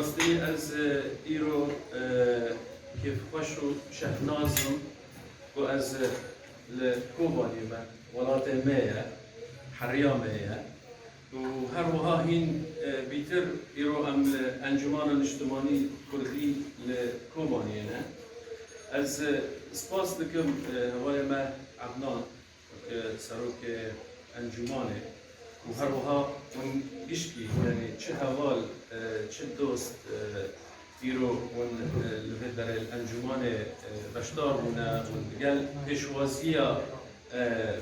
براستی از ایرو که خوش و شهنازم و از لکوبانی من ولات میه حریا میه و هر وها هین بیتر ایرو ام انجمان اجتماعی کردی لکوبانی نه از سپاس دکم ولی ما عبنان سروک انجمانه و هر وها من گشکی یعنی چه حوال چه دوست ایرو ون لفت در الانجمان بشدار بونا ون بگل پیشوازیا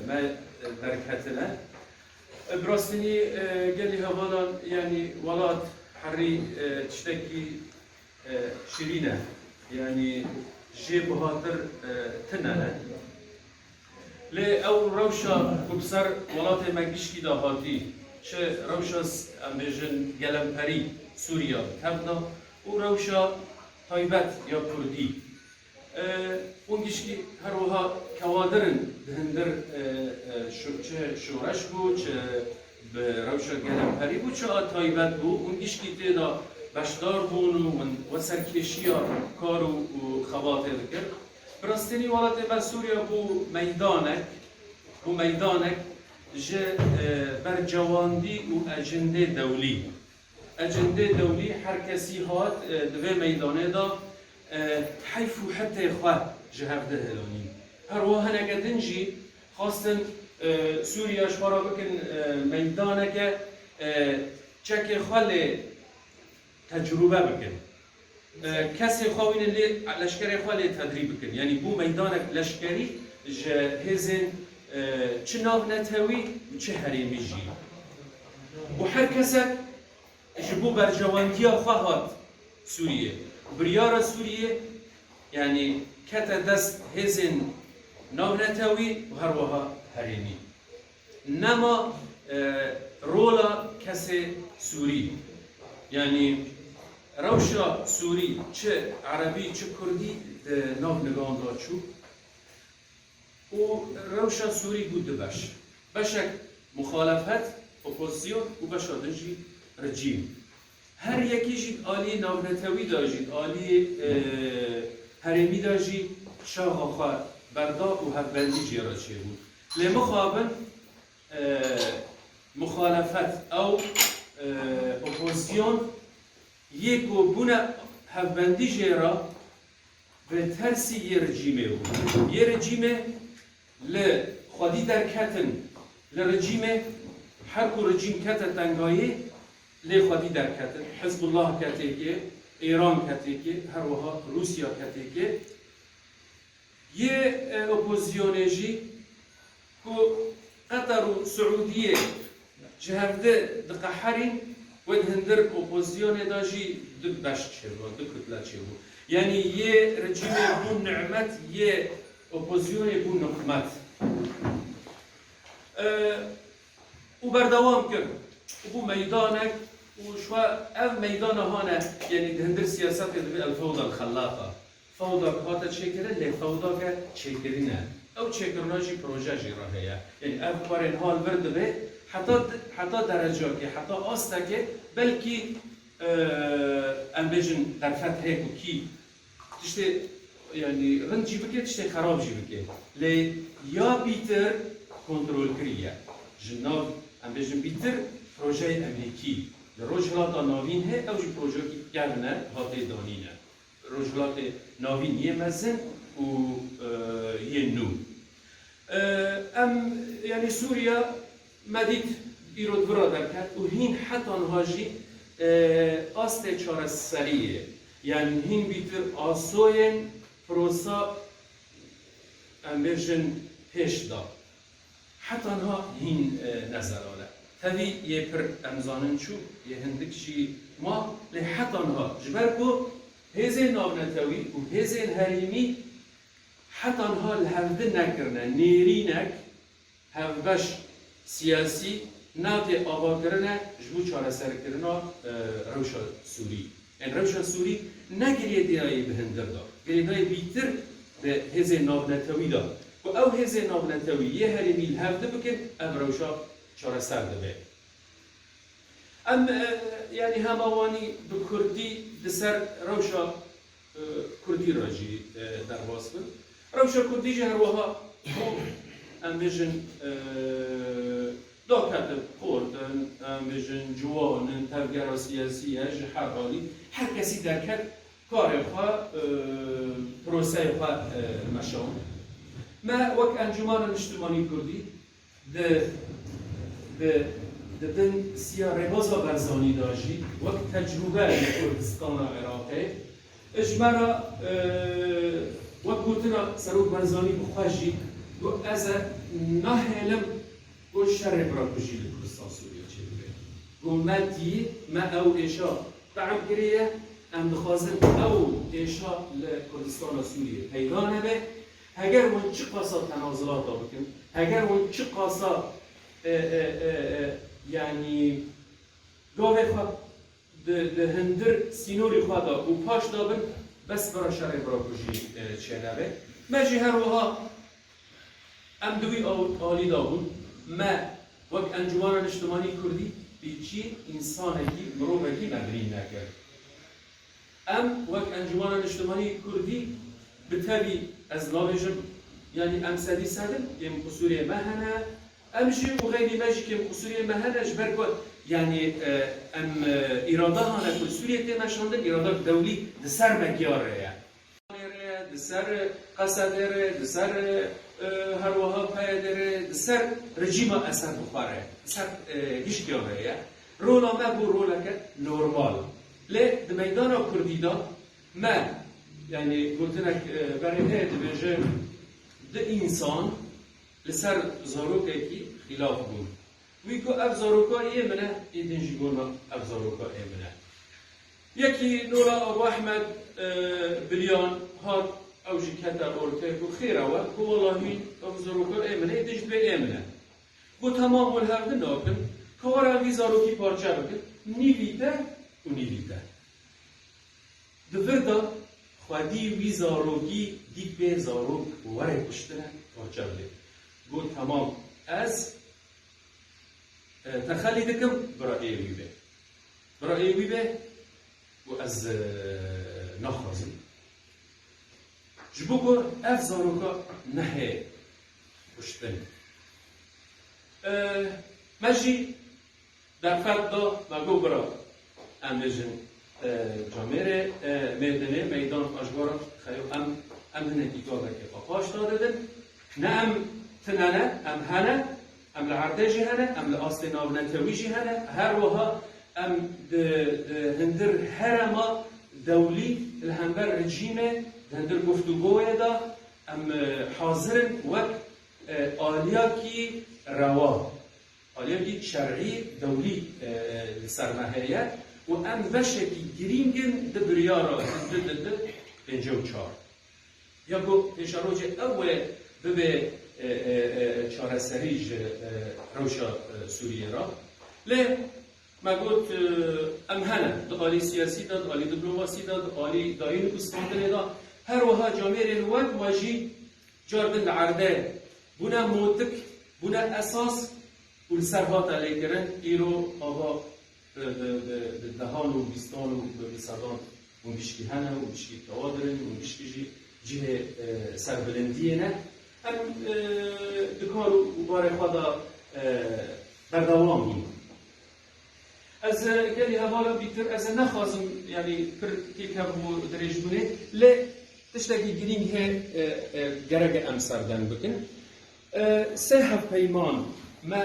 ما درکتنه براستنی گلی حوالان یعنی ولاد حری تشتکی شیرینه یعنی جي بهاتر تنانه لی او روشا کبسر ولات مگیشکی داهاتی چه روشا امبیجن گلمپری سوریا تبنا و روشا تایبت یا کردی اون گیشکی هر وها کوادرن دهندر چه شورش بود چه به روشا گلمپری بود چه تایبت بود اون گیشکی تیدا بشدار بون و سرکشیا کار و خواطر کرد. براستنی ولات با سوریا بو میدانک جه بر جواندی و اجنده دولی هر کسی هات دوی میدانه دا حیف و حتی خواه جهفده هلانی هر واه نگدنجی خواستن سوریا شوارا بکن میدانه که چک خاله تجربه بکن کسی خواهین لی لشکری خواهی تدریب بکن یعنی بو میدانک لشکری هزین چه ناو نتاوی و چه حریمی جی و هر کسک جبو برجواندیا خواهد سوریه بریار سوریه یعنی کت دست هزین ناو نتاوی و هر وها حریمی نما رولا کسی سوری یعنی روشا سوری چه عربی چه کردی ناو نگان دا چو و روشا سوری بود بشک مخالفت اپوزیون و بشا دنجی رژیم هر یکی جید آلی ناونتوی داجید آلی هرمی داجید شاق خواه بردا و هفبندی جیرا چه بود لمخابن مخالفت او اپوزیون یکو بونه هفبندی جیرا به ترسی یه رژیمه بود یه رژیمه لخوادی در کتن لرژیمه هر کو رژیم کت تنگایی لخوادی در کتن حزب الله کتیکه ایران کتیکه هر وها روسیا کتیکه یه اپوزیونجی کو قطر و سعودیه جهفده دقحرین و هندر اپوزیون داجی دک بشت چه بود دک کتله چه بود یعنی یه رژیم بون نعمت یه اپوزیون بون نقمت و بردوام کرد و بو میدانک و شوا اف میدان هانه یعنی هندر سیاست دبی الفوضى الخلاقه فوضى هاتا چه کرد لی فوضى که چه کرینه او چه کرناجی پروژه جی راهیه یعنی اف بارن حال ورد به حتی درجه که حتی آسته که بلکی امبیجن در فتحه کو کی تشته یعنی رند جی بکه تشته خراب جی بکه لی یا بیتر کنترل کریه جناب امبیجن بیتر پروژه امریکی روجلات ناوین هه اوجی پروژه کی گرنه هاته دانینه روجلات ناوین یه مزن و یه نو ام یعنی سوریا مدید ایرود برادر کرد و هین حتی آنهاجی آست چار سریه یعنی هین بیتر آسوین پروسا امبیجن پیش دا حتی آنها هین نظراله تاوی یه پر امزانن چو یه هندکشی ما لی حتی آنها جبر کو هزین ناونتاوی و هزین هریمی حتی آنها لحفظه نکرنه نیرینک هفبش سیاسی نات آوا کرنه جبو چاره سر کرنه روشا سوری این روشا سوری نگریه دیایی به هندر دا گریه دیایی بیتر به هزه نابنتوی دا و او هزه نابنتوی یه هرمی لحفظه بکن ام روشا چاره سر ده ام يعني همواني بكردي دسر روشا كردي راجي درواز بن روشا كردي جهروها ام بيجن داكت خوردن ام بيجن جوانن تفجر سياسية جحرالي هر کسی درکت کار خواه پروسه خواه مشان ما وك انجمان اجتماعي كردي دبن سيا ربازا برزاني داجي وك تجربه لكردستان العراقي اجمرا وك قلتنا سروك برزاني بخواجي و از نهلم و شر براكوجي لكردستان سوريا چه قومتي ما او اشا طعم كريه ام بخوازن او اشا لكردستان سوريا پیدا به اگر اون چه قاسا تنازلات بکن اگر اون چه قاسا يعني گاوه خواه ده هندر سینوری خواه دا و پاش دابن بس برا شرع برا کجی چه نبه مجی هر وها ام دوی آلی دابون ما وک انجمان اجتماعی کردی بیچی انسانکی مروبکی مبنی نکرد ام وک انجمان اجتماعی کردی بتابی از نابجم يعني امثالي سادم يم قصوري مهنا امشي وغيري ماشي كم قصوري مهنا جبركو يعني ام ارادها انا قصوري تي ماشوندن اراده دولي دسر مكيار يعني دسر قصدر دسر هروها قادر دسر رجيم اثر بخاره دسر هيش كياره يعني رولا ما بو رولا نورمال ل ميدان كرديدا ما يعني قلت لك برهه دبجه ده انسان لسر زاروكي خلاف بود ويكو اف زاروكا يمنه يدنجي قولنا اف زاروكا يمنه يكي نورا ابو احمد بليان هات او جكتا اورتيكو خيره و والله اف زاروكا يمنه يدنجي به يمنه و تمام الهرد ناكن كورا وي زاروكي پارچه بكن نيويته و نيويته دفردا خودی وی زاروگی دیگ به زاروگ وره کشتنه پارچه بده گو تمام از تخلی دکم برای ایوی به برای ایوی به و از نخوازم جبو که اف زاروگا نهه کشتن مجی در فرد دا مگو برا امیجن جامعه میدانه میدان آشکار خیلی ام نتیجه که پاش دادن نه ام تنانه ام هنه ام لعرضه جهنه ام لأصل نابنتوی جهنه هر وها ام هندر هرما دولي الهنبر رجيمه هندر گفتگوه دا ام حاضرن وقت آلیاکی روا آلیاکی شرعی دولي سرمهریه و ام وشکی گرینگن ده بریارا ده پنجه و چار یا گو اشاروج اول به چاره سریج روشا سوریه را لی ما گوت ام هنه ده آلی سیاسی داد آلی دیپلماسی داد آلی داین کسکانتنه دا هر وها جامعه الوان واجی جاردن عرده بنا موتک بنا اساس و سرهات علی کرن ایرو آقا دهان و بیستان و بیستان و بیشکی هنه و بیشکی توادرن و بیشکی جه سربلندیه نه هم دکار و بار خدا بردوامی از گلی حوالا بیتر از نخوازم یعنی پر که بو درج بونه لی تشتاقی گرینگ ه گرگ ام سردن بکن سه هف پیمان ما